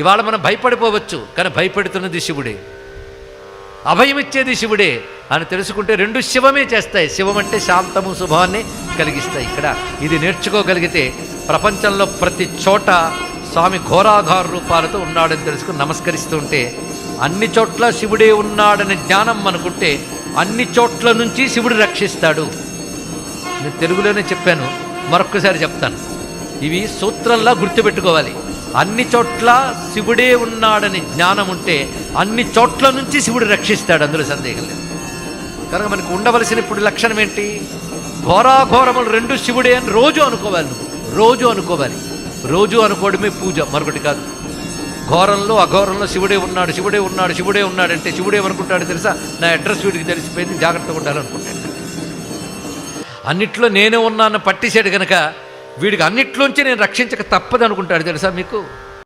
ఇవాళ మనం భయపడిపోవచ్చు, కానీ భయపెడుతున్నది శివుడే, అభయమిచ్చేది శివుడే అని తెలుసుకుంటే రెండు శివమే చేస్తాయి. శివం అంటే శాంతము శుభాన్ని కలిగిస్తాయి. ఇక్కడ ఇది నేర్చుకోగలిగితే ప్రపంచంలో ప్రతి చోట స్వామి ఘోరాఘార రూపాలతో ఉన్నాడని తెలుసుకుని నమస్కరిస్తూ ఉంటే అన్ని చోట్ల శివుడే ఉన్నాడనే జ్ఞానం అనుకుంటే అన్ని చోట్ల నుంచి శివుడు రక్షిస్తాడు. నేను తెలుగులోనే చెప్పాను, మరొక్కసారి చెప్తాను. ఇవి సూత్రంలా గుర్తుపెట్టుకోవాలి. అన్ని చోట్ల శివుడే ఉన్నాడని జ్ఞానం ఉంటే అన్ని చోట్ల నుంచి శివుడు రక్షిస్తాడు, అందులో సందేహం లేదు. కనుక మనకు ఉండవలసిన ఇప్పుడు లక్షణం ఏంటి? ఘోరాఘోరములు రెండు శివుడే అని రోజు అనుకోవాలి. నువ్వు రోజు అనుకోవాలి. రోజు అనుకోవడమే పూజ, మరొకటి కాదు. ఘోరంలో అఘోరంలో శివుడే ఉన్నాడు, శివుడే ఉన్నాడు, శివుడే ఉన్నాడంటే శివుడే ఏమనుకుంటాడు తెలుసా? నా అడ్రస్ వీడికి తెలిసిపోయింది, జాగ్రత్తగా ఉండాలనుకుంటాడు. అన్నిట్లో నేనే ఉన్నాను పట్టిసాడు కనుక వీడికి అన్నిట్లోంచి నేను రక్షించక తప్పదు అనుకుంటాడు తెలుసా మీకు.